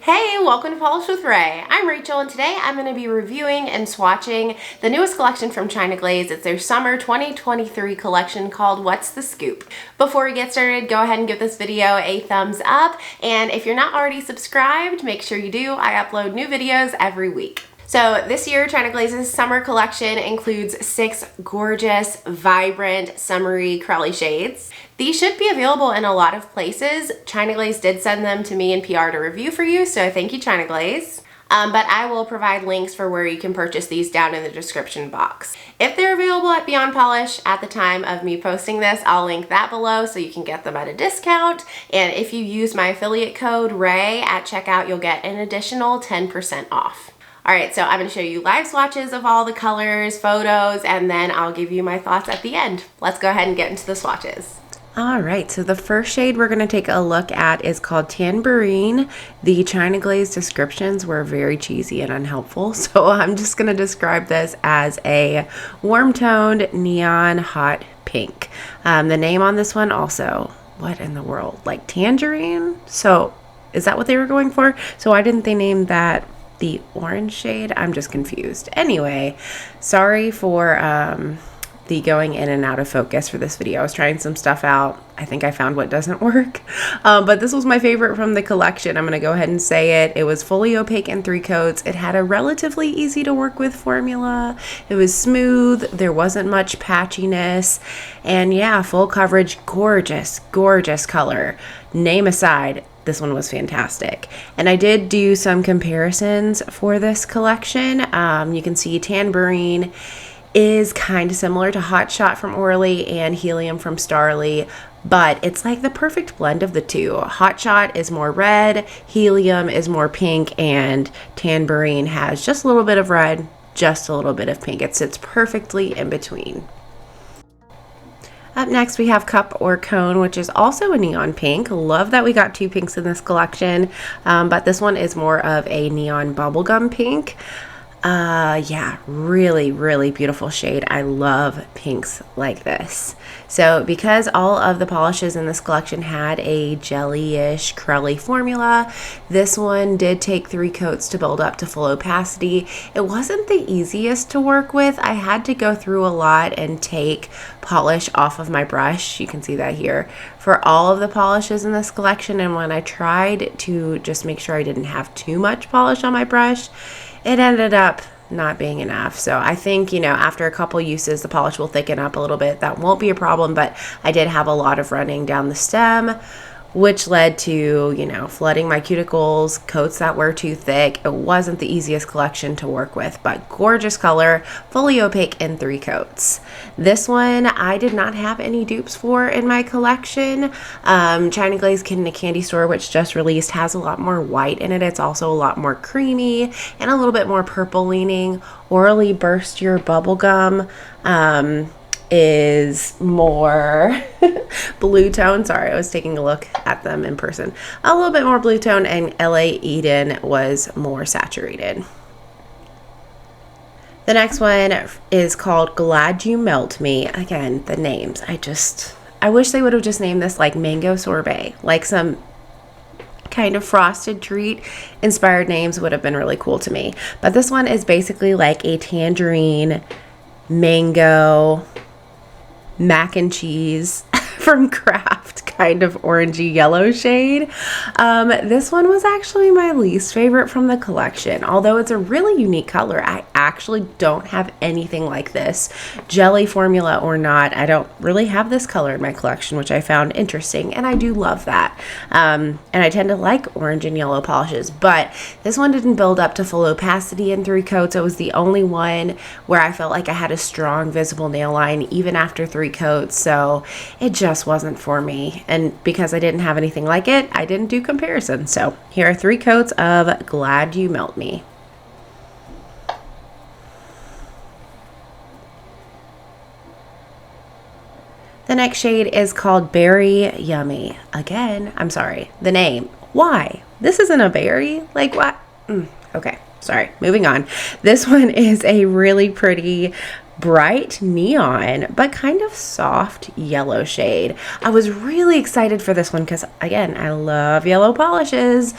Hey, welcome to Polish with Ray. I'm Rachel, and today I'm going to be reviewing and swatching the newest collection from China Glaze. It's their summer 2023 collection called What's the Scoop? Before we get started, go ahead and give this video a thumbs up, and if you're not already subscribed, make sure you do. I upload new videos every week. So this year, China Glaze's summer collection includes 6 gorgeous, vibrant, summery Crowley shades. These should be available in a lot of places. China Glaze did send them to me in PR to review for you, so thank you, China Glaze. But I will provide links for where you can purchase these down in the description box. If they're available at Beyond Polish at the time of me posting this, I'll link that below so you can get them at a discount. And if you use my affiliate code RAY at checkout, you'll get an additional 10% off. All right, so I'm going to show you live swatches of all the colors, photos, and then I'll give you my thoughts at the end. Let's go ahead and get into the swatches. All right, so the first shade we're going to take a look at is called Tambourine. The China Glaze descriptions were very cheesy and unhelpful, so I'm just going to describe this as a warm-toned neon hot pink. The name on this one also, what in the world? Like tangerine? So is that what they were going for? So why didn't they name that the orange shade? I'm just confused. Anyway, sorry for the going in and out of focus for this video. I was trying some stuff out. I think I found what doesn't work. But this was my favorite from the collection. I'm going to go ahead and say it. It was fully opaque in 3 coats. It had a relatively easy to work with formula. It was smooth. There wasn't much patchiness. And yeah, full coverage, gorgeous, gorgeous color. Name aside, this one was fantastic. And I did do some comparisons for this collection. You can see Tambourine is kind of similar to Hot Shot from Orly and Helium from Starly, but it's like the perfect blend of the two. Hot Shot is more red, Helium is more pink, and Tambourine has just a little bit of red, just a little bit of pink. It sits perfectly in between. Up next, we have Cup or Cone, which is also a neon pink. Love that we got 2 pinks in this collection, but this one is more of a neon bubblegum pink. Yeah, really, really beautiful shade. I love pinks like this. So because all of the polishes in this collection had a jelly-ish curly formula, this one did take 3 coats to build up to full opacity. It wasn't the easiest to work with. I had to go through a lot and take polish off of my brush. You can see that here for all of the polishes in this collection. And when I tried to just make sure I didn't have too much polish on my brush, it ended up not being enough. So I think, after a couple uses, the polish will thicken up a little bit. That won't be a problem, but I did have a lot of running down the stem, which led to, flooding my cuticles, coats that were too thick. It wasn't the easiest collection to work with, but gorgeous color, fully opaque in 3 coats. This one, I did not have any dupes for in my collection. China Glaze Kid in a Candy Store, which just released, has a lot more white in it. It's also a lot more creamy and a little bit more purple leaning. Orally Burst Your Bubblegum is more blue tone. Sorry, I was taking a look at them in person. A little bit more blue tone, and LA Eden was more saturated. The next one is called Glad You Melt Me. Again, the names, I wish they would have just named this like Mango Sorbet, like some kind of frosted treat inspired names would have been really cool to me. But this one is basically like a tangerine, mango, mac and cheese from Kraft kind of orangey yellow shade. This one was actually my least favorite from the collection. Although it's a really unique color, I actually don't have anything like this. Jelly formula or not, I don't really have this color in my collection, which I found interesting, and I do love that. And I tend to like orange and yellow polishes, but this one didn't build up to full opacity in 3 coats. It was the only one where I felt like I had a strong visible nail line even after 3 coats, so it just wasn't for me. And because I didn't have anything like it, I didn't do comparison. So here are 3 coats of Glad You Melt Me. The next shade is called Berry Yummy. Again, I'm sorry, the name. Why? This isn't a berry? Like what? Okay, sorry, moving on. This one is a really pretty bright neon, but kind of soft yellow shade. I was really excited for this one because, again, I love yellow polishes,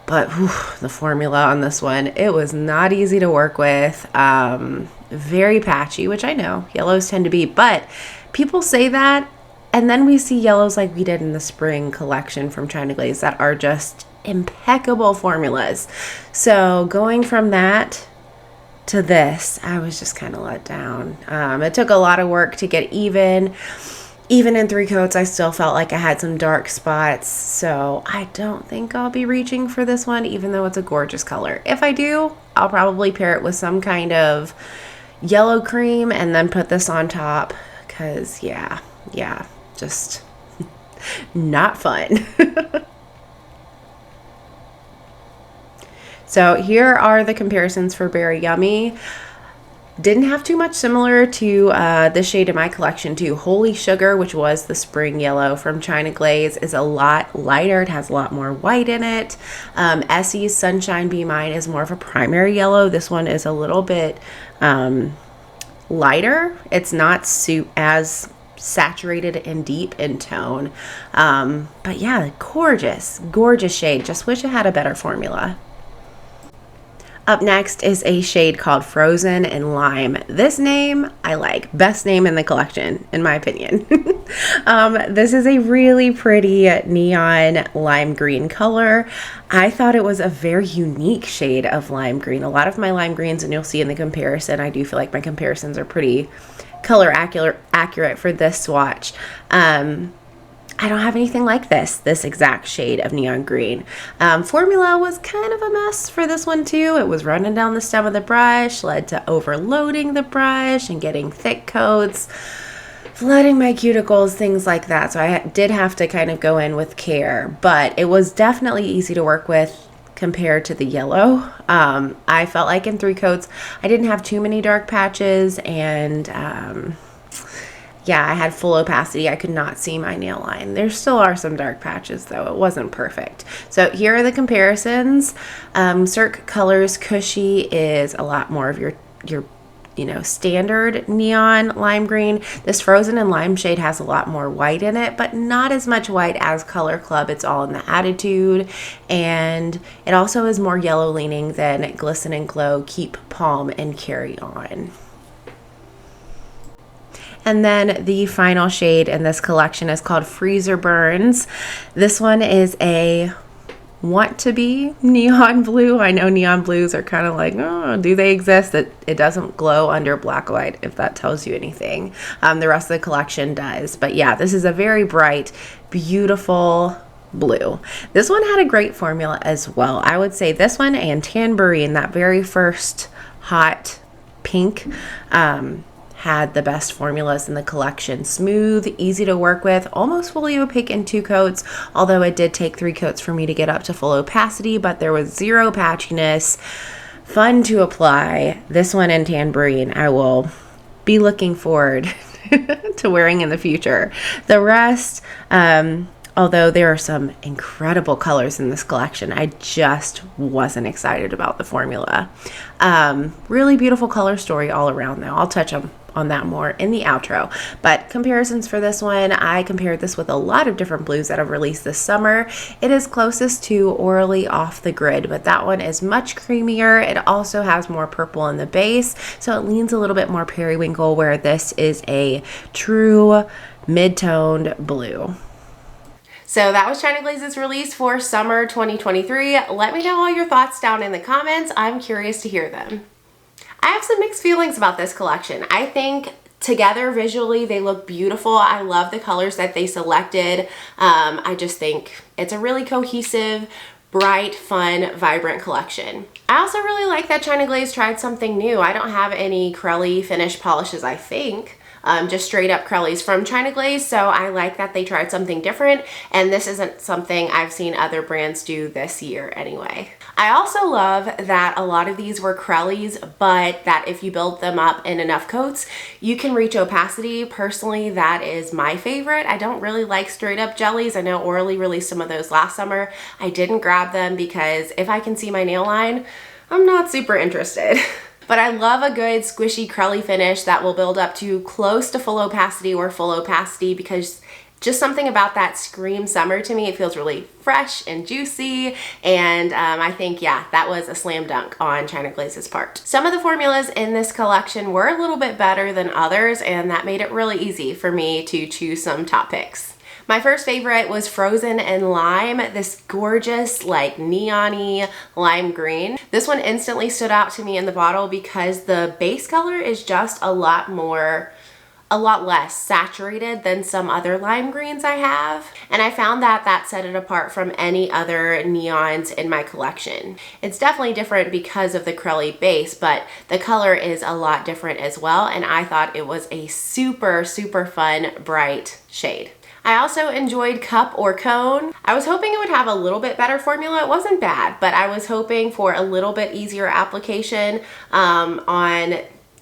But whew, the formula on this one, it was not easy to work with. Very patchy, which I know yellows tend to be, but people say that, and then we see yellows like we did in the spring collection from China Glaze that are just impeccable formulas. So going from that to this, I was just kind of let down. It took a lot of work to get even. Even in 3 coats, I still felt like I had some dark spots, so I don't think I'll be reaching for this one, even though it's a gorgeous color. If I do, I'll probably pair it with some kind of yellow cream and then put this on top, because yeah, just not fun. So here are the comparisons for Berry Yummy. Didn't have too much similar to this shade in my collection too. Holy Sugar, which was the spring yellow from China Glaze, is a lot lighter. It has a lot more white in it. Essie's Sunshine Be Mine is more of a primary yellow. This one is a little bit lighter. It's not as saturated and deep in tone. But yeah, gorgeous shade. Just wish it had a better formula. Up next is a shade called Frozen in Lime. This name I like. Best name in the collection, in my opinion. This is a really pretty neon lime green color. I thought it was a very unique shade of lime green. A lot of my lime greens, and you'll see in the comparison, I do feel like my comparisons are pretty color accurate for this swatch. I don't have anything like this exact shade of neon green. Formula was kind of a mess for this one too. It was running down the stem of the brush, led to overloading the brush and getting thick coats, flooding my cuticles, things like that. So I did have to kind of go in with care, but it was definitely easy to work with compared to the yellow. I felt like in 3 coats, I didn't have too many dark patches, and yeah, I had full opacity. I could not see my nail line. There still are some dark patches though. It wasn't perfect. So here are the comparisons. Cirque Colors Cushy is a lot more of your standard neon lime green. This Frozen in Lime shade has a lot more white in it, but not as much white as Color Club. It's all in the Attitude, and it also is more yellow leaning than Glisten and Glow, Keep Palm, and Carry On. And then the final shade in this collection is called Freezer Burns. This one is a want to be neon blue. I know neon blues are kind of like, oh, do they exist? It doesn't glow under black light, if that tells you anything. The rest of the collection does. But yeah, this is a very bright, beautiful blue. This one had a great formula as well. I would say this one and Tangerine, that very first hot pink, had the best formulas in the collection. Smooth, easy to work with, almost fully opaque in 2 coats, although it did take 3 coats for me to get up to full opacity, but there was zero patchiness, fun to apply. This one in Tangerine, I will be looking forward to wearing in the future. The rest, although there are some incredible colors in this collection, I just wasn't excited about the formula. Really beautiful color story all around though. I'll touch on that more in the outro. But comparisons for this one, I compared this with a lot of different blues that have released this summer. It is closest to Orally Off the Grid, but that one is much creamier. It also has more purple in the base, so it leans a little bit more periwinkle, where this is a true mid-toned blue. So that was China Glaze's release for summer 2023. Let me know all your thoughts down in the comments. I'm curious to hear them. I have some mixed feelings about this collection. I think together visually they look beautiful. I love the colors that they selected. I just think it's a really cohesive, bright, fun, vibrant collection. I also really like that China Glaze tried something new. I don't have any Crelly finish polishes, I think. Just straight up Crellys from China Glaze, so I like that they tried something different, and this isn't something I've seen other brands do this year anyway. I also love that a lot of these were Crellys, but that if you build them up in enough coats, you can reach opacity. Personally, that is my favorite. I don't really like straight up jellies. I know Orally released some of those last summer. I didn't grab them because if I can see my nail line, I'm not super interested. But I love a good squishy Crelly finish that will build up to close to full opacity or full opacity, because Just something about that scream summer to me. It feels really fresh and juicy, and I think, yeah, that was a slam dunk on China Glaze's part. Some of the formulas in this collection were a little bit better than others, and that made it really easy for me to choose some top picks. My first favorite was Frozen and Lime, this gorgeous like neon-y lime green. This one instantly stood out to me in the bottle because the base color is just a lot less saturated than some other lime greens I have, and I found that set it apart from any other neons in my collection. It's definitely different because of the curly base, but the color is a lot different as well, and I thought it was a super fun bright shade. I also enjoyed Cup or Cone. I was hoping it would have a little bit better formula. It wasn't bad, but I was hoping for a little bit easier application on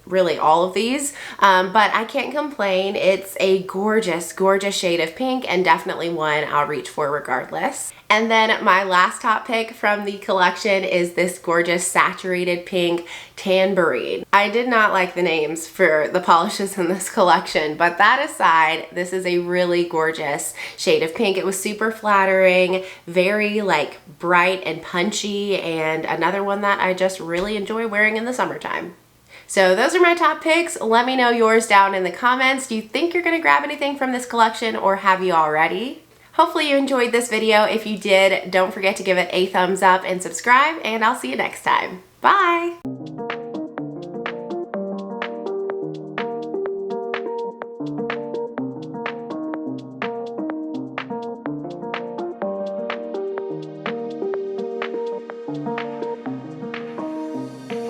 really all of these, but I can't complain. It's a gorgeous shade of pink, and definitely one I'll reach for regardless. And then my last top pick from the collection is this gorgeous saturated pink Tangerine. I did not like the names for the polishes in this collection, but that aside, this is a really gorgeous shade of pink. It was super flattering, very like bright and punchy, and another one that I just really enjoy wearing in the summertime. So those are my top picks. Let me know yours down in the comments. Do you think you're gonna grab anything from this collection, or have you already? Hopefully you enjoyed this video. If you did, don't forget to give it a thumbs up and subscribe, and I'll see you next time. Bye!